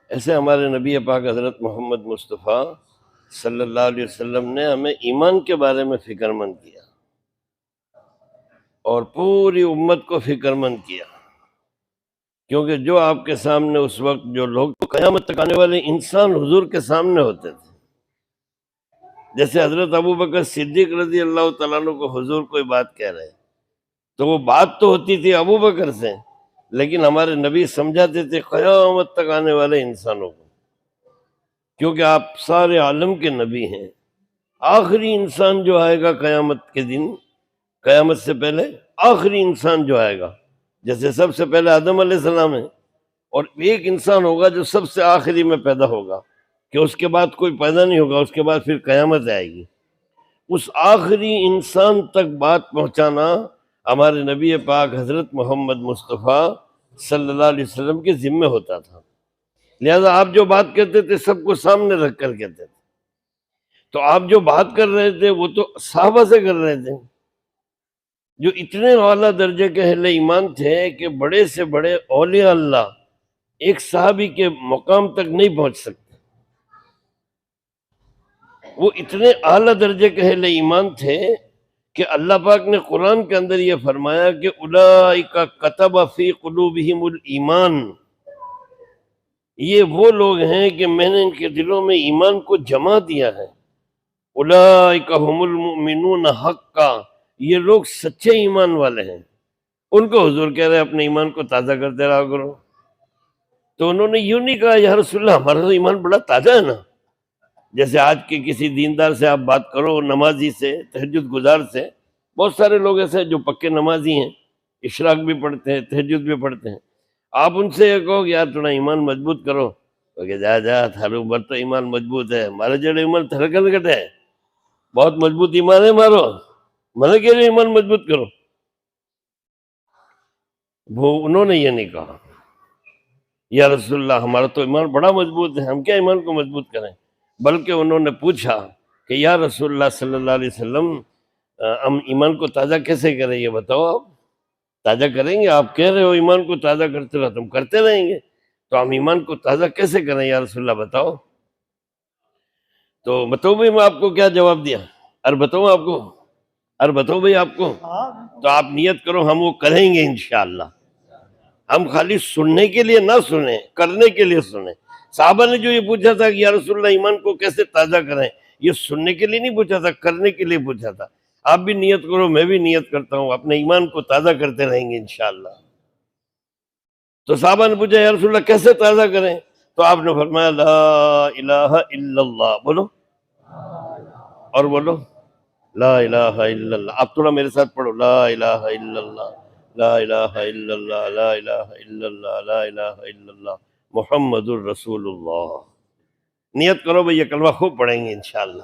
ایسے ہمارے نبی پاک حضرت محمد مصطفیٰ صلی اللہ علیہ وسلم نے ہمیں ایمان کے بارے میں فکر مند کیا اور پوری امت کو فکر مند کیا، کیونکہ جو آپ کے سامنے اس وقت جو لوگ تو قیامت تک آنے والے انسان حضور کے سامنے ہوتے تھے، جیسے حضرت ابو بکر صدیق رضی اللہ تعالیٰ عنہ کو حضور کوئی بات کہہ رہے تو وہ بات تو ہوتی تھی ابو بکر سے، لیکن ہمارے نبی سمجھاتے تھے قیامت تک آنے والے انسانوں کو، کیونکہ آپ سارے عالم کے نبی ہیں۔ آخری انسان جو آئے گا قیامت کے دن، قیامت سے پہلے آخری انسان جو آئے گا، جیسے سب سے پہلے آدم علیہ السلام ہے، اور ایک انسان ہوگا جو سب سے آخری میں پیدا ہوگا، کہ اس کے بعد کوئی پیدا نہیں ہوگا، اس کے بعد پھر قیامت آئے گی۔ اس آخری انسان تک بات پہنچانا ہمارے نبی پاک حضرت محمد مصطفیٰ صلی اللہ علیہ وسلم کے ذمہ ہوتا تھا، لہذا آپ جو بات کہتے تھے سب کو سامنے رکھ کر کہتے تھے۔ تو آپ جو بات کر رہے تھے وہ تو صحابہ سے کر رہے تھے، جو اتنے اعلیٰ درجے کے اہل ایمان تھے کہ بڑے سے بڑے اولیاء اللہ ایک صحابی کے مقام تک نہیں پہنچ سکتے، وہ اتنے اعلیٰ درجے کے اہل ایمان تھے کہ اللہ پاک نے قرآن کے اندر یہ فرمایا کہ اولئک کتب فی قلوبہم الایمان، یہ وہ لوگ ہیں کہ میں نے ان کے دلوں میں ایمان کو جما دیا ہے۔ اولئک هم المؤمنون حقا، یہ لوگ سچے ایمان والے ہیں۔ ان کو حضور کہہ رہے اپنے ایمان کو تازہ کرتے رہا کرو، تو انہوں نے یوں نہیں کہا یا رسول اللہ ہمارا تو ایمان بڑا تازہ ہے نا، جیسے آج کے کسی دیندار سے آپ بات کرو، نمازی سے، تہجد گزار سے، بہت سارے لوگ ایسے جو پکے نمازی ہیں، اشراق بھی پڑھتے ہیں، تہجد بھی پڑھتے ہیں، آپ ان سے یہ کہو کہ یار تھوڑا ایمان مضبوط کرو، تو کہ جا تھارو بر تو ایمان مضبوط ہے، ہمارے جڑے ایمان تھرکن کٹ ہے، بہت مضبوط ایمان ہے مارو، میں کہہ رہے ایمان مضبوط کرو۔ وہ انہوں نے یہ نہیں کہا یا رسول اللہ ہمارا تو ایمان بڑا مضبوط ہے، ہم کیا ایمان کو مضبوط کریں، بلکہ انہوں نے پوچھا کہ یا رسول اللہ صلی اللہ علیہ وسلم ہم ایمان کو تازہ کیسے کریں، یہ بتاؤ، آپ تازہ کریں گے؟ آپ کہہ رہے ہو ایمان کو تازہ کرتے رہو، تم کرتے رہیں گے، تو ہم ایمان کو تازہ کیسے کریں یا رسول اللہ بتاؤ؟ تو بتاؤ بھائی میں آپ کو کیا جواب دیا، بتاؤں آپ کو، بتاؤ بھائی آپ کو، تو آپ نیت کرو ہم وہ کریں گے انشاءاللہ۔ ہم خالی سننے کے لیے نہ سنیں، کرنے کے لیے سنیں۔ صحابہ نے جو یہ پوچھا تھا کہ یا رسول اللہ ایمان کو کیسے تازہ کریں، یہ سننے کے لیے نہیں پوچھا تھا، کرنے کے لیے پوچھا تھا۔ آپ بھی نیت کرو، میں بھی نیت کرتا ہوں، اپنے ایمان کو تازہ کرتے رہیں گے انشاءاللہ۔ تو صحابہ نے پوچھا یا رسول اللہ کیسے تازہ کریں، تو آپ نے فرمایا لا الہ الا اللہ، بولو اور بولو لا الہ الا اللہ۔ آپ تھوڑا میرے ساتھ پڑھو، لا الہ الا اللہ، لا الہ الا اللہ، لا الہ الا اللہ، لا الہ الا اللہ محمد الرسول اللہ۔ نیت کرو بھئی یہ کلمہ خوب پڑھیں گے انشاءاللہ۔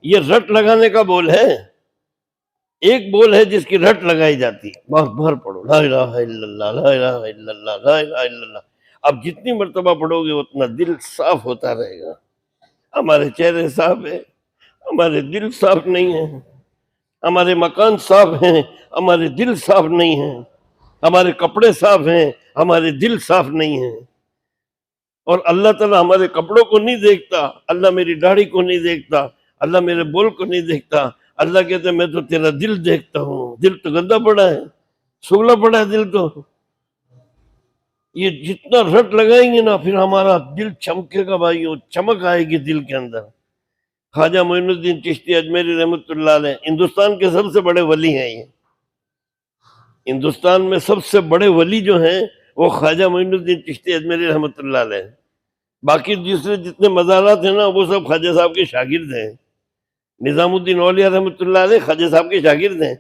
یہ رٹ لگانے کا بول ہے، ایک بول ہے جس کی رٹ لگائی جاتی ہے، بہت بھر پڑھو، لا الہ الا اللہ، لا الہ الا اللہ، لا الہ الا اللہ۔ اب جتنی مرتبہ پڑھو گے اتنا دل صاف ہوتا رہے گا۔ ہمارے چہرے صاف ہیں، ہمارے دل صاف نہیں ہیں، ہمارے مکان صاف ہیں، ہمارے دل صاف نہیں ہیں، ہمارے کپڑے صاف ہیں، ہمارے دل صاف نہیں ہیں۔ اور اللہ تعالیٰ ہمارے کپڑوں کو نہیں دیکھتا، اللہ میری داڑھی کو نہیں دیکھتا، اللہ میرے بول کو نہیں دیکھتا، اللہ کہتے ہیں میں تو تیرا دل دیکھتا ہوں۔ دل تو گندا پڑا ہے، سگلا پڑا ہے دل تو۔ یہ جتنا رٹ لگائیں گے نا پھر ہمارا دل چمکے گا بھائیو، چمک آئے گی دل کے اندر۔ خواجہ معین الدین چشتی اجمیری رحمۃ اللہ علیہ ہندوستان کے سب سے بڑے ولی ہیں، یہ ہندوستان میں سب سے بڑے ولی جو ہیں وہ خواجہ معین الدین چشتی اجمیری رحمۃ اللہ علیہ۔ باقی دوسرے جتنے مزارات ہیں نا وہ سب خواجہ صاحب کے شاگرد ہیں۔ نظام الدین اولیاء رحمۃ اللہ علیہ خواجہ صاحب کے شاگرد ہیں۔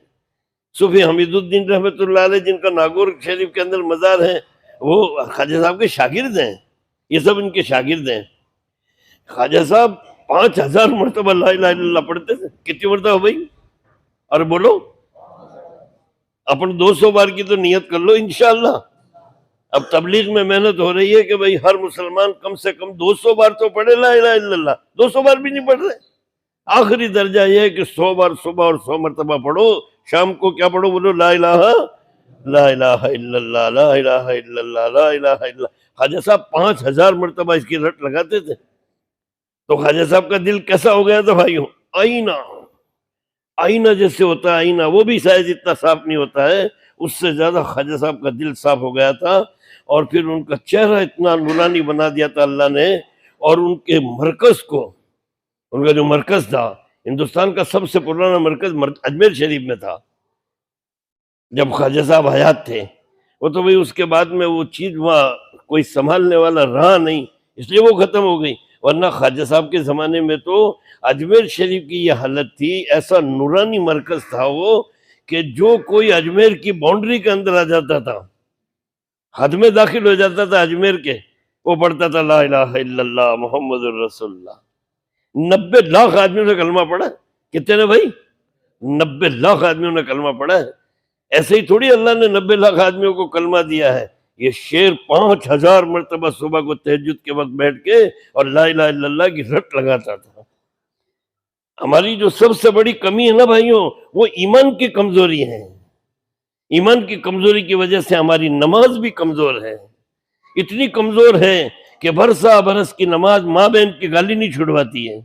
صوفی حمید الدین رحمۃ اللہ علیہ جن کا ناگور شریف کے اندر مزار ہے وہ خواجہ صاحب کے شاگرد ہیں، یہ سب ان کے شاگرد ہیں۔ خواجہ صاحب 5000 مرتبہ لا الہ الا اللہ پڑھتے تھے، کتنی مرتبہ بھائی؟ اور بولو اپن 200 بار کی تو نیت کر لو انشاءاللہ۔ اب تبلیغ میں محنت ہو رہی ہے کہ بھئی ہر مسلمان کم سے کم 200 بار تو پڑھے لا الہ الا اللہ، 200 بار بھی نہیں پڑھ رہے۔ آخری درجہ یہ ہے کہ 100 بار صبح اور 100 مرتبہ پڑھو، شام کو کیا پڑھو؟ بولو لا الہ الا اللہ، لا الہ الا اللہ، لا الہ الا اللہ، لا الہ الا اللہ۔ خواجہ صاحب 5000 مرتبہ اس کی رٹ لگاتے تھے. تو خواجہ صاحب کا دل کیسا ہو گیا تھا بھائیوں؟ آئینہ جیسے ہوتا ہے آئینہ، وہ بھی شاید اتنا صاف نہیں ہوتا ہے، اس سے زیادہ خواجہ صاحب کا دل صاف ہو گیا تھا. اور پھر ان کا چہرہ اتنا نورانی بنا دیا تھا اللہ نے. اور ان کے مرکز کو، ان کا جو مرکز تھا، ہندوستان کا سب سے پرانا مرکز اجمیر شریف میں تھا جب خواجہ صاحب حیات تھے. وہ تو بھئی اس کے بعد میں وہ چیز وہاں کوئی سنبھالنے والا رہا نہیں، اس لیے وہ ختم ہو گئی. ورنہ خواجہ صاحب کے زمانے میں تو اجمیر شریف کی یہ حالت تھی، ایسا نورانی مرکز تھا وہ، کہ جو کوئی اجمیر کی باؤنڈری کے اندر آ جاتا تھا، حد میں داخل ہو جاتا تھا اجمیر کے، وہ پڑھتا تھا لا الہ الا اللہ محمد الرسول اللہ. 90 لاکھ آدمیوں نے کلمہ پڑھا. کتنے نے بھائی؟ 90 لاکھ آدمیوں نے کلمہ پڑھا ہے. ایسے ہی تھوڑی اللہ نے 90 لاکھ آدمیوں کو کلمہ دیا ہے. یہ شیر 5000 مرتبہ صبح کو تہجد کے وقت بیٹھ کے اور لا الہ الا اللہ کی رٹ لگاتا تھا. ہماری جو سب سے بڑی کمی ہے نا بھائیوں، وہ ایمان کی کمزوری ہے. ایمان کی کمزوری کی وجہ سے ہماری نماز بھی کمزور ہے. اتنی کمزور ہے کہ برسا برس کی نماز ماں بہن کی گالی نہیں چھڑواتی ہے.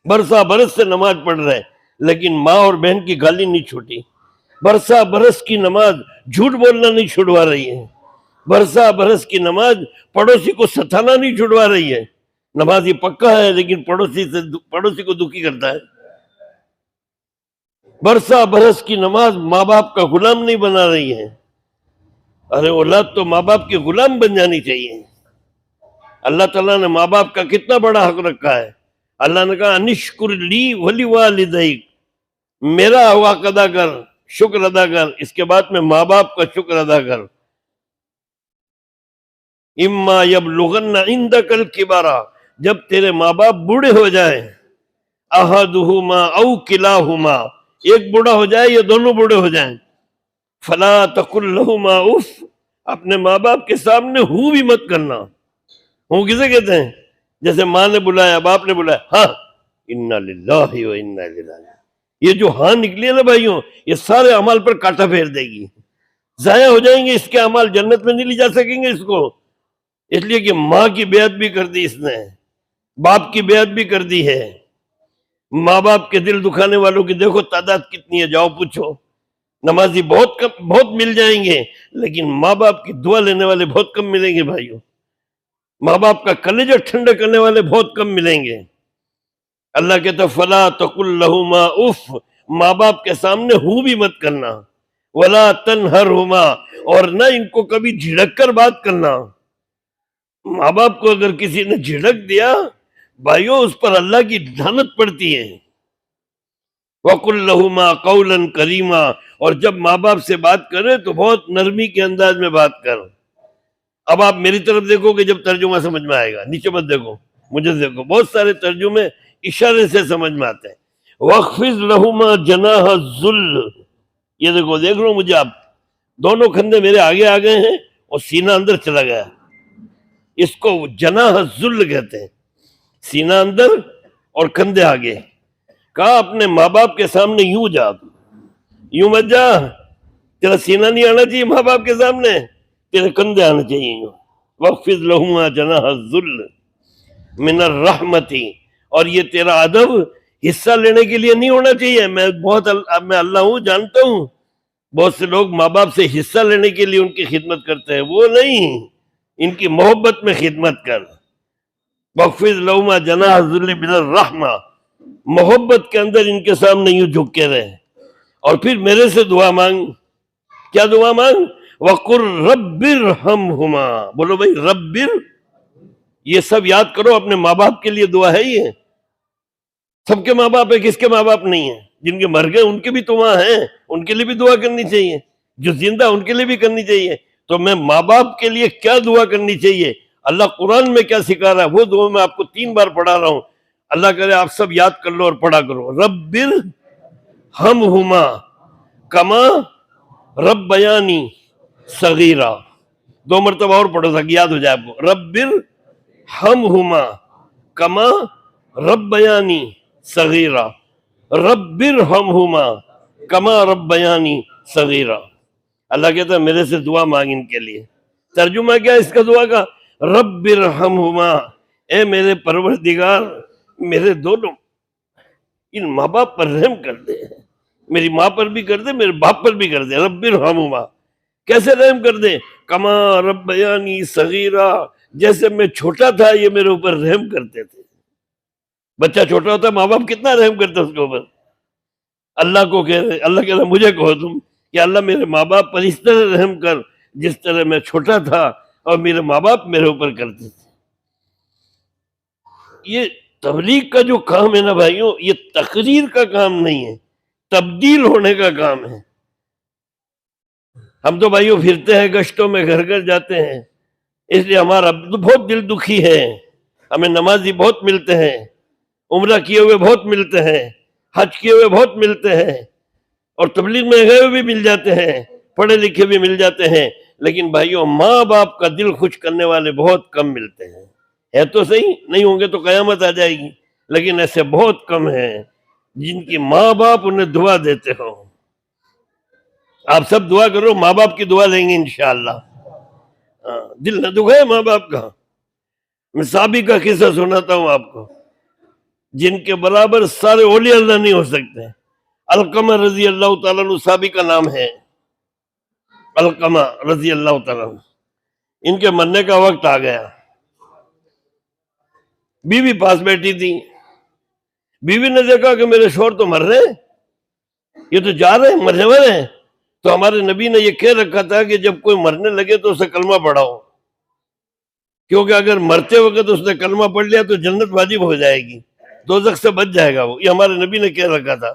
برسا برس سے نماز پڑھ رہے لیکن ماں اور بہن کی گالی نہیں چھوٹی. برسا برس کی نماز جھوٹ بولنا نہیں چھڑوا رہی ہے. برسا برس کی نماز پڑوسی کو ستانا نہیں چھڑوا رہی ہے. نمازی پکا ہے لیکن پڑوسی کو دکھی کرتا ہے. برسا برس کی نماز ماں باپ کا غلام نہیں بنا رہی ہے. ارے اولاد تو ماں باپ کے غلام بن جانی چاہیے. اللہ تعالیٰ نے ماں باپ کا کتنا بڑا حق رکھا ہے. اللہ نے کہا انشکر لی ولی والدیک، میرا حق ادا کر، شکر ادا کر. اس کے بعد میں ماں باپ کا شکر ادا کر. اما یبلغن عندک الکبر، جب تیرے ماں باپ بوڑھے ہو جائیں، احدہما او کلاہما، ایک بوڑھا ہو جائے یا دونوں بوڑھے ہو جائیں، فلا تقل لہما اف، اپنے ماں باپ کے سامنے ہوں بھی مت کرنا. ہوں کسے کہتے ہیں؟ جیسے ماں نے بلایا، باپ نے بلایا، ہاں انا للہ و انا الیہ راجعون. یہ جو ہاں نکلی ہے نا بھائیوں، یہ سارے اعمال پر کانٹا پھیر دے گی. ضائع ہو جائیں گے اس کے اعمال، جنت میں نہیں لے جا سکیں گے اس کو. اس لیے کہ ماں کی بیعت بھی کر دی اس نے، باپ کی بیعت بھی کر دی ہے. ماں باپ کے دل دکھانے والوں کی دیکھو تعداد کتنی ہے، جاؤ پوچھو. نمازی بہت مل جائیں گے لیکن ماں باپ کی دعا لینے والے بہت کم ملیں گے بھائیوں. ماں باپ کا کلیجہ ٹھنڈا کرنے والے بہت کم ملیں گے. اللہ کہتا فلا تقل لہما اف، ماں باپ کے سامنے ہوں بھی مت کرنا. ولا تنہرہما، اور نہ ان کو کبھی جھڑک کر بات کرنا. ماں باپ کو اگر کسی نے جھڑک دیا بھائیو، اس پر اللہ کی لعنت پڑتی ہے. وَقُلْ لَهُمَا قَوْلًا كَرِيمًا، اور جب ماں باپ سے بات کرے تو بہت نرمی کے انداز میں بات کر. اب آپ میری طرف دیکھو کہ جب ترجمہ سمجھ میں آئے گا، نیچے مت دیکھو، مجھے دیکھو. بہت سارے ترجمے اشارے سے سمجھ میں آتے ہیں. وَاخْفِضْ لَهُمَا جَنَاحَ الذُّلِّ، یہ دیکھو، دیکھ لو مجھے، آپ دونوں کندھے میرے آگے آ گئے ہیں اور سینہ اندر چلا گیا. اس کو جناح الذل کہتے ہیں، سینہ اندر اور کندھے آگے. کہا اپنے ماں باپ کے سامنے یوں جا، یوں مت جا. تیرا سینہ نہیں آنا چاہیے ماں باپ کے سامنے، تیرے کندھے آنا چاہیے یوں. وَاخْفِضْ لَهُمَا جَنَاحَ الذُّلِّ مِنَ الرَّحْمَةِ، اور یہ تیرا ادب حصہ لینے کے لیے نہیں ہونا چاہیے. میں اللہ ہوں، جانتا ہوں بہت سے لوگ ماں باپ سے حصہ لینے کے لیے ان کی خدمت کرتے ہیں، وہ نہیں، ان کی محبت میں خدمت کر. وَاخْفِضْ لَهُمَا جَنَاحَ الذُّلِّ مِنَ الرَّحْمَةِ، محبت کے اندر ان کے سامنے یوں جھک کے رہے. اور پھر میرے سے دعا مانگ. کیا دعا مانگ؟ وَقُلْ رَبِّ ارْحَمْهُمَا، بولو بھائی رب، یہ سب یاد کرو، اپنے ماں باپ کے لیے دعا ہے. یہ سب کے ماں باپ ہے، کس کے ماں باپ نہیں ہیں؟ جن کے مر گئے ان کے بھی تو وہاں ہیں، ان کے لیے بھی دعا کرنی چاہیے. جو زندہ ان کے لیے بھی کرنی چاہیے. تو میں ماں باپ کے لیے کیا دعا کرنی چاہیے، اللہ قرآن میں کیا سکھا رہا ہے، وہ دعا میں آپ کو 3 بار پڑھا رہا ہوں. اللہ کرے آپ سب یاد کر لو اور پڑھا کرو. رب ارحمہما کما ربیانی صغیرا، 2 مرتبہ اور پڑھو تاکہ یاد ہو جائے آپ کو. رب ارحمہما کما ربیانی صغیرا، رب ارحمہما کما ربیانی صغیرا. اللہ کہتا ہے میرے سے دعا مانگ ان کے لیے ترجمہ کیا اس کا دعا کا؟ رب ارحمہما، اے میرے پروردگار میرے دونوں ان ماں باپ پر رحم کر دے، میری ماں پر بھی کر دے، میرے باپ پر بھی کر دے۔ رب ارحمہما، کیسے رحم کر دے؟ کما ربیانی صغیرا، جیسے میں چھوٹا تھا یہ میرے اوپر رحم کرتے تھے۔ بچہ چھوٹا ہوتا ہے، ماں باپ کتنا رحم کرتا ہے اس کے اوپر۔ اللہ کو کہہ رہے، اللہ کہہ رہا مجھے کہو تم کہ اللہ میرے ماں باپ پر اس طرح رحم کر جس طرح میں چھوٹا تھا اور میرے ماں باپ میرے اوپر کرتے تھے۔ یہ تبلیغ کا جو کام ہے نا بھائیوں، یہ تقریر کا کام نہیں ہے، تبدیل ہونے کا کام ہے۔ ہم تو بھائیوں پھرتے ہیں گشتوں میں، گھر گھر جاتے ہیں، اس لیے ہمارا بہت دل دکھی ہے۔ ہمیں نمازی بہت ملتے ہیں، عمرہ کیے ہوئے بہت ملتے ہیں، حج کیے ہوئے بہت ملتے ہیں، اور تبلیغ میں گئے ہوئے بھی مل جاتے ہیں، پڑھے لکھے بھی مل جاتے ہیں، لیکن بھائیوں ماں باپ کا دل خوش کرنے والے بہت کم ملتے ہیں۔ ہے تو صحیح، نہیں ہوں گے تو قیامت آ جائے گی، لیکن ایسے بہت کم ہیں جن کی ماں باپ انہیں دعا دیتے ہو۔ آپ سب دعا کرو، ماں باپ کی دعا لیں گے انشاءاللہ۔ دل نہ دکھائے ماں باپ کا۔ میں صحابی کا قصہ سناتا ہوں آپ کو، جن کے برابر سارے اولیاء اللہ نہیں ہو سکتے۔ علقمہ رضی اللہ تعالیٰ عنہ صحابی کا نام ہے، علقمہ رضی اللہ تعالیٰ عنہ۔ ان کے مرنے کا وقت آ گیا، بیوی پاس بیٹھی تھی۔ بیوی نے دیکھا کہ میرے شوہر تو مر رہے ہیں، یہ تو جا رہے ہیں، مرنے والے ہیں۔ تو ہمارے نبی نے یہ کہہ رکھا تھا کہ جب کوئی مرنے لگے تو اسے کلمہ پڑھاؤ، کیونکہ اگر مرتے وقت اس نے کلمہ پڑھ لیا تو جنت واجب ہو جائے گی، دوزخ سے بچ جائے گا وہ۔ یہ ہمارے نبی نے کہہ رکھا تھا۔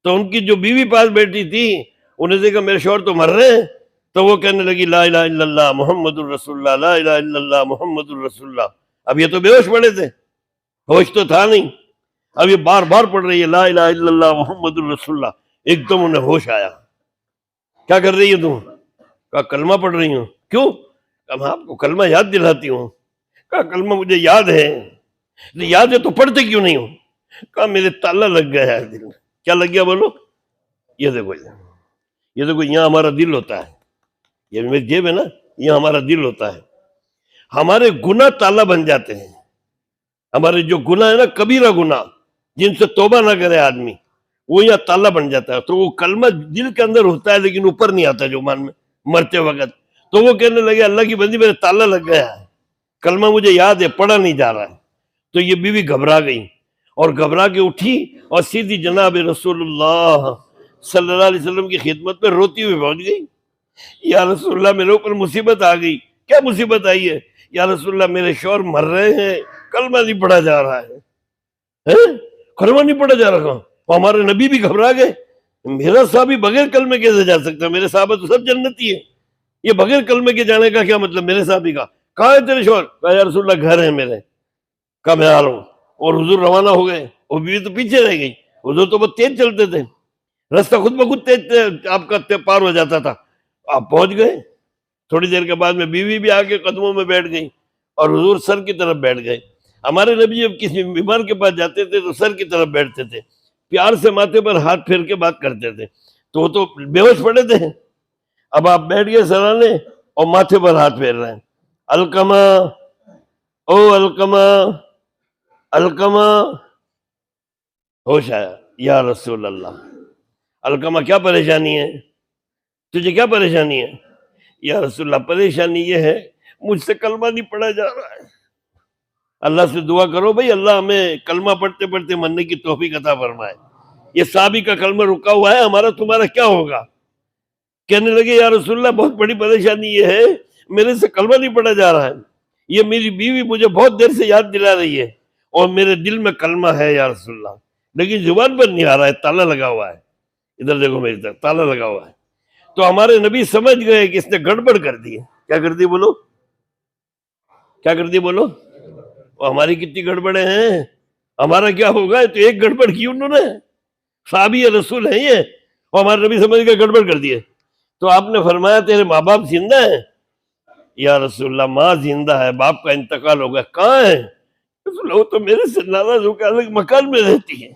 تو ان کی جو بیوی پاس بیٹھی تھی، انہیں دیکھا میرے شوہر تو مر رہے ہیں، تو وہ کہنے لگی لا الہ الا اللہ محمد الرسول اللہ، لا الہ الا اللہ محمد الرسول اللہ۔ اب یہ تو بے ہوش پڑے تھے، ہوش تو تھا نہیں، اب یہ بار بار پڑھ رہی ہے لا الہ الا اللہ محمد الرسول اللہ۔ ایک دم انہیں ہوش آیا۔ کیا کر رہی ہے تم؟ کہا کلمہ پڑھ رہی ہوں۔ کیوں؟ کہا میں آپ کو کلمہ یاد دلاتی ہوں۔ کہا کلمہ مجھے یاد ہے، یاد ہے تو پڑھتے کیوں نہیں ہوں؟ کہا میرے تالا لگ گیا ہے دل میں۔ کیا لگ گیا بولو؟ یہ دیکھو، یہ دیکھو، یہاں ہمارا دل ہوتا ہے، یہ میری جیب ہے نا، یہاں ہمارا دل ہوتا ہے۔ ہمارے گناہ تالا بن جاتے ہیں، ہمارے جو گناہ ہے نا، کبیرہ گناہ جن سے توبہ نہ کرے آدمی، وہ یہاں تالا بن جاتا ہے۔ تو وہ کلمہ دل کے اندر ہوتا ہے لیکن اوپر نہیں آتا جو مان میں مرتے وقت۔ تو وہ کہنے لگے اللہ کی بندی میرے تالا لگ گیا ہے، کلمہ مجھے یاد ہے، پڑھا نہیں جا رہا ہے۔ تو یہ بیوی گھبرا گئی اور گھبرا کے اٹھی اور سیدھی جناب رسول اللہ صلی اللہ علیہ وسلم کی خدمت میں روتی ہوئی پہنچ گئی۔ یا رسول اللہ میرے اوپر مصیبت آ گئی۔ کیا مصیبت آئی ہے؟ یا رسول اللہ میرے شوہر مر رہے ہیں، کلمہ نہیں پڑھا جا رہا ہے۔ کلمہ نہیں پڑھا جا رہا؟ ہمارے نبی بھی گھبرا گئے، میرا صحابی بغیر کلمے کیسے جا سکتا ہے؟ میرے صحابہ تو سب جنتی ہے، یہ بغیر کلمے کے جانے کا کیا مطلب؟ میرے صحابی کا کہاں ہے تیرے شوہر؟ کہا یا رسول اللہ گھر ہے میرے۔ کہا میں آ رہا ہوں۔ اور حضور روانہ ہو گئے، وہ بیوی تو پیچھے رہ گئی۔ حضور تو بہت تیز چلتے تھے، راستہ خود بخود تیز آپ کا پار ہو جاتا تھا۔ آپ پہنچ گئے، تھوڑی دیر کے بعد میں بیوی بھی آ کے قدموں میں بیٹھ گئی اور حضور سر کی طرف بیٹھ گئے۔ ہمارے نبی جب کسی بیمار کے پاس جاتے تھے تو سر کی طرف بیٹھتے تھے، پیار سے ماتھے پر ہاتھ پھیر کے بات کرتے تھے۔ تو وہ تو بے ہوش پڑے تھے، اب آپ بیٹھ گئے سرانے اور ماتھے پر ہاتھ پھیر رہے ہیں۔ علقمہ، او علقمہ، علقمہ، ہوش آیا۔ یا رسول اللہ، علقمہ کیا پریشانی ہے؟ تجھے کیا پریشانی ہے؟ یا رسول اللہ پریشانی یہ ہے مجھ سے کلمہ نہیں پڑھا جا رہا ہے۔ اللہ سے دعا کرو بھائی، اللہ ہمیں کلمہ پڑھتے پڑھتے مرنے کی توفیق عطا فرمائے۔ یہ صحابی کا کلمہ رکا ہوا ہے، ہمارا تمہارا کیا ہوگا؟ کہنے لگے یا رسول اللہ بہت بڑی پریشانی یہ ہے، میرے سے کلمہ نہیں پڑھا جا رہا ہے، یہ میری بیوی مجھے بہت دیر سے یاد دلا رہی ہے اور میرے دل میں کلمہ ہے یا رسول اللہ، لیکن زبان پر نہیں آ رہا ہے، تالا لگا ہوا ہے۔ ادھر دیکھو میری طرف، تالا لگا ہوا ہے۔ تو ہمارے نبی سمجھ گئے کہ اس نے گڑبڑ کر دی ہے۔ کیا کر دی بولو؟ کیا کر دی بولو؟ ہماری کتنی گڑبڑیں ہیں، ہمارا کیا ہوگا؟ تو ایک گڑبڑ کی انہوں نے، صحابی رسول ہیں یہ، اور ہمارے نبی سمجھ کے گڑبڑ کر دیے۔ تو آپ نے فرمایا تیرے ماں باپ زندہ ہیں؟ یا رسول اللہ ماں زندہ ہے، باپ کا انتقال ہو گیا۔ کہاں ہے؟ رسول اللہ وہ تو میرے سے ناراض ہو کر الگ مکان میں رہتی ہے۔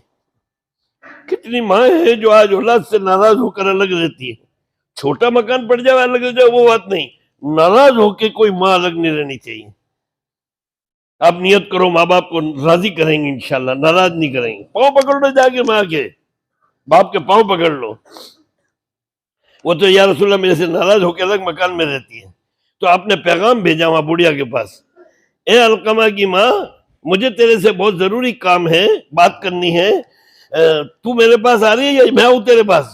کتنی ماں ہیں جو آج اولاد سے ناراض ہو کر الگ رہتی ہے۔ چھوٹا مکان پڑ جائے الگ ہو جائے وہ بات نہیں، ناراض ہو کے کوئی ماں الگ نہیں رہنی چاہیے. آپ نیت کرو ماں باپ کو راضی کریں گے انشاءاللہ, ناراض نہیں کریں گے. پاؤں پکڑ لو جا کے ماں کے, باپ کے پاؤں پکڑ لو. وہ تو یا رسول اللہ میرے سے ناراض ہو کے الگ مکان میں رہتی ہے. تو آپ نے پیغام بھیجا وہاں بڑھیا کے پاس, اے علقمہ کی ماں, مجھے تیرے سے بہت ضروری کام ہے, بات کرنی ہے, تو میرے پاس آ رہی ہے یا میں آؤں تیرے پاس؟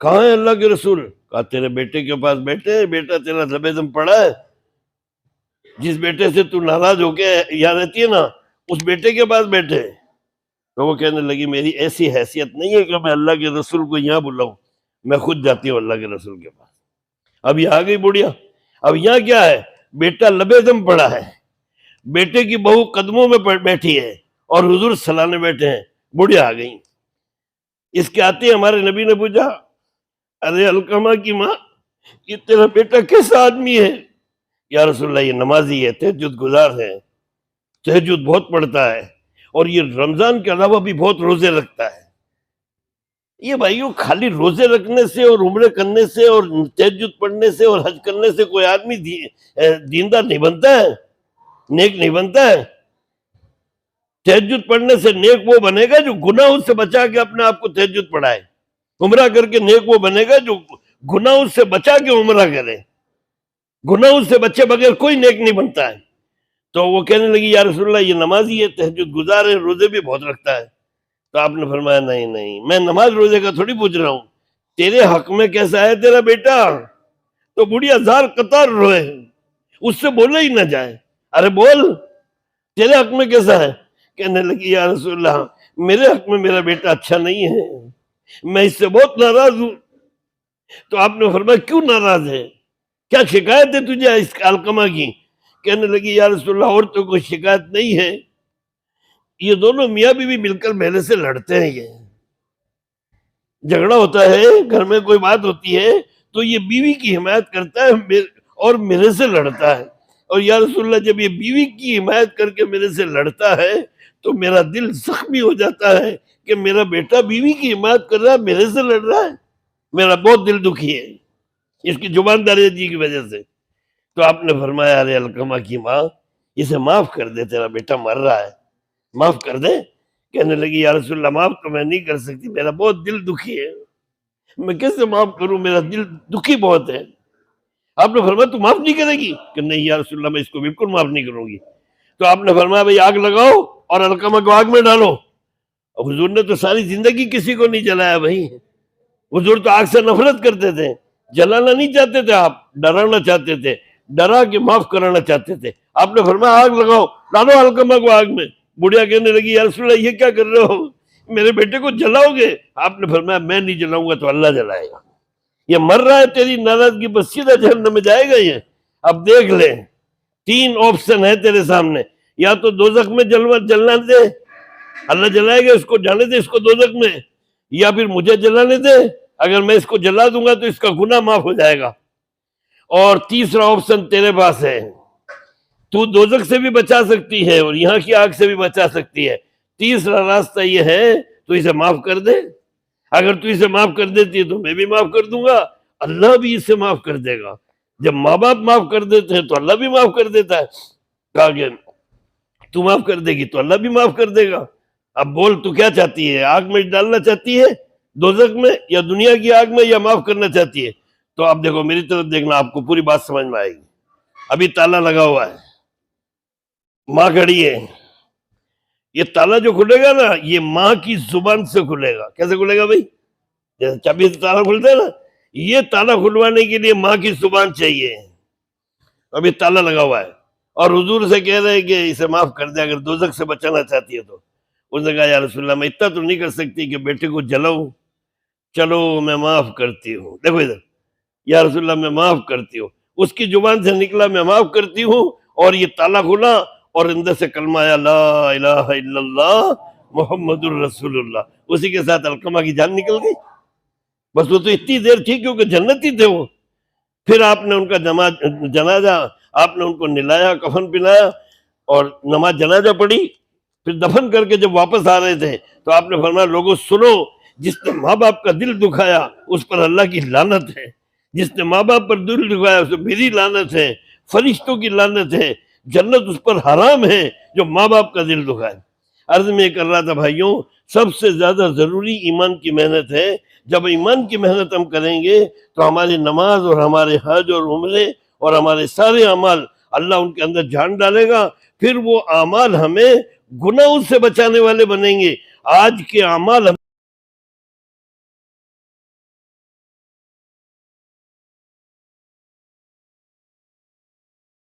کہاں ہے اللہ کے رسول؟ کہا تیرے بیٹے کے پاس بیٹھے, بیٹا تیرا دبے دم پڑا ہے, جس بیٹے سے تو ناراض ہو کے یہاں رہتی ہے نا اس بیٹے کے پاس بیٹھے. تو وہ کہنے لگی میری ایسی حیثیت نہیں ہے کہ میں اللہ کے رسول کو یہاں بلاؤں, میں خود جاتی ہوں اللہ کے رسول کے پاس. اب یہ آ گئی بڑھیا. اب یہاں کیا ہے, بیٹا لبے دم پڑا ہے, بیٹے کی بہو قدموں میں بیٹھی ہے اور حضور سلانے بیٹھے ہیں. بڑھیا آ گئی. اس کے آتے ہمارے نبی نے پوچھا, ارے علقمہ کی ماں, یہ تیرا بیٹا کیسا آدمی ہے؟ یا رسول اللہ یہ نمازی ہے, تہجد گزار ہے, تہجد بہت پڑھتا ہے, اور یہ رمضان کے علاوہ بھی بہت روزے رکھتا ہے. یہ بھائیو خالی روزے رکھنے سے اور عمرے کرنے سے اور تہجد پڑھنے سے اور حج کرنے سے کوئی آدمی دیندار نہیں بنتا ہے, نیک نہیں بنتا ہے. تہجد پڑھنے سے نیک وہ بنے گا جو گناہوں سے بچا کے اپنے آپ کو تہجد پڑھائے. عمرہ کر کے نیک وہ بنے گا جو گناہوں سے بچا کے عمرہ کرے. گناہوں سے بچے بغیر کوئی نیک نہیں بنتا ہے. تو وہ کہنے لگی یا رسول اللہ یہ نمازی ہے, تہجد گزار ہے, روزے بھی بہت رکھتا ہے. تو آپ نے فرمایا نہیں نہیں, میں نماز روزے کا تھوڑی پوچھ رہا ہوں, تیرے حق میں کیسا ہے تیرا بیٹا؟ تو بڑھیا زار قطار روئے, اس سے بولے ہی نہ جائے. ارے بول, تیرے حق میں کیسا ہے؟ کہنے لگی یا رسول اللہ میرے حق میں میرا بیٹا اچھا نہیں ہے, میں اس سے بہت ناراض ہوں. تو آپ نے فرمایا کیوں ناراض ہے, کیا شکایت ہے تجھے اس علقمہ کی؟ کہنے لگی یا رسول اللہ اور تو کوئی شکایت نہیں ہے, یہ دونوں میاں بیوی مل کر میرے سے لڑتے ہیں. یہ جھگڑا ہوتا ہے, گھر میں کوئی بات ہوتی ہے تو یہ بیوی کی حمایت کرتا ہے اور میرے سے لڑتا ہے. اور یا رسول اللہ جب یہ بیوی کی حمایت کر کے میرے سے لڑتا ہے تو میرا دل زخمی ہو جاتا ہے کہ میرا بیٹا بیوی کی حمایت کر رہا ہے, میرے سے لڑ رہا ہے. میرا بہت دل دکھی ہے اس کی زبان دریزی کی وجہ سے. تو آپ نے فرمایا ارے علقمہ کی ماں, اسے معاف کر دے, تیرا بیٹا مر رہا ہے, معاف کر دے. کہنے لگی یا رسول اللہ معاف تو میں نہیں کر سکتی, میرا بہت دل دکھی ہے, میں کیسے معاف کروں, میرا دل دکھی بہت ہے. آپ نے فرمایا تو معاف نہیں کرے گی؟ کہ نہیں یا رسول اللہ میں اس کو بالکل معاف نہیں کروں گی. تو آپ نے فرمایا بھائی آگ لگاؤ اور علقمہ کو آگ میں ڈالو. حضور نے تو ساری زندگی کسی کو نہیں جلایا بھائی, حضور تو آگ سے نفرت کرتے تھے, جلانا نہیں چاہتے تھے, آپ ڈرانا چاہتے تھے, ڈرا کے معاف کرانا چاہتے تھے. آپ نے فرمایا آگ لگاؤ, ڈالو علقمہ کو آگ میں. بڑھیا کہنے لگی یا رسول اللہ یہ کیا کر رہے ہو, میرے بیٹے کو جلاؤ گے؟ آپ نے فرمایا میں نہیں جلاؤں گا تو اللہ جلائے گا, یہ مر رہا ہے تیری ناراضگی پر سیدھا جہنم میں جائے گا یہ. اب دیکھ لے, 3 آپشن ہے تیرے سامنے, یا تو دوزخ میں جلنا دے, اللہ جلائے گا, اس کو جانے دے اس کو دوزخ میں, یا پھر مجھے جلانے دے, اگر میں اس کو جلا دوں گا تو اس کا گناہ معاف ہو جائے گا. اور تیسرا آپشن تیرے پاس ہے, تو دوزخ سے بھی بچا سکتی ہے اور یہاں کی آگ سے بھی بچا سکتی ہے. تیسرا راستہ یہ ہے تو اسے معاف کر دے, اگر تو اسے معاف کر دیتی ہے تو میں بھی معاف کر دوں گا, اللہ بھی اسے معاف کر دے گا. جب ماں باپ معاف کر دیتے ہیں تو اللہ بھی معاف کر دیتا ہے. کہا کہ تو معاف کر دے گی تو اللہ بھی معاف کر دے گا. اب بول تو کیا چاہتی ہے, آگ میں ڈالنا چاہتی ہے دوزخ میں, یا دنیا کی آگ میں, یا معاف کرنا چاہتی ہے؟ تو آپ دیکھو میری طرف دیکھنا, آپ کو پوری بات سمجھ میں آئے گی. ابھی تالا لگا ہوا ہے, ماں کھڑی ہے, یہ تالا جو کھلے گا نا یہ ماں کی زبان سے کھلے گا. کیسے کھلے گا بھائی؟ جیسے چابی سے تالا کھلتا ہے نا, یہ تالا کھلوانے کے لیے ماں کی زبان چاہیے. ابھی تالا لگا ہوا ہے اور حضور سے کہہ رہے کہ اسے معاف کر دے اگر دوزخ سے بچانا چاہتی ہے تو. اس نے کہا یا رسول اللہ میں اتنا تو نہیں کر سکتی کہ بیٹے کو جلاؤں, چلو میں معاف کرتی ہوں. دیکھو ادھر, یا رسول اللہ میں معاف کرتی ہوں. اس کی زبان سے نکلا میں معاف کرتی ہوں, اور یہ تالا کھلا اور اندر سے کلمہ آیا لا الہ الا اللہ محمد الرسول اللہ. اسی کے ساتھ علقمہ کی جان نکل گئی. بس وہ تو اتنی دیر تھی کیونکہ جنتی تھے وہ. پھر آپ نے ان کا جنازہ, آپ نے ان کو نلایا, کفن پہنایا اور نماز جنازہ پڑھی. پھر دفن کر کے جب واپس آ رہے تھے تو آپ نے فرمایا لوگوں سنو, جس نے ماں باپ کا دل دکھایا اس پر اللہ کی لعنت ہے, جس نے ماں باپ پر دل دکھایا اسے میری لعنت ہے، فرشتوں کی لعنت ہے، جنت اس پر حرام ہے جو ماں باپ کا دل دکھائے۔ عرض میں کر رہا تھا بھائیوں، سب سے زیادہ ضروری ایمان کی محنت ہے۔ جب ایمان کی محنت ہم کریں گے تو ہماری نماز اور ہمارے حج اور عمرے اور ہمارے سارے اعمال اللہ ان کے اندر جان ڈالے گا، پھر وہ اعمال ہمیں گناہوں سے بچانے والے بنیں گے۔ آج کے اعمال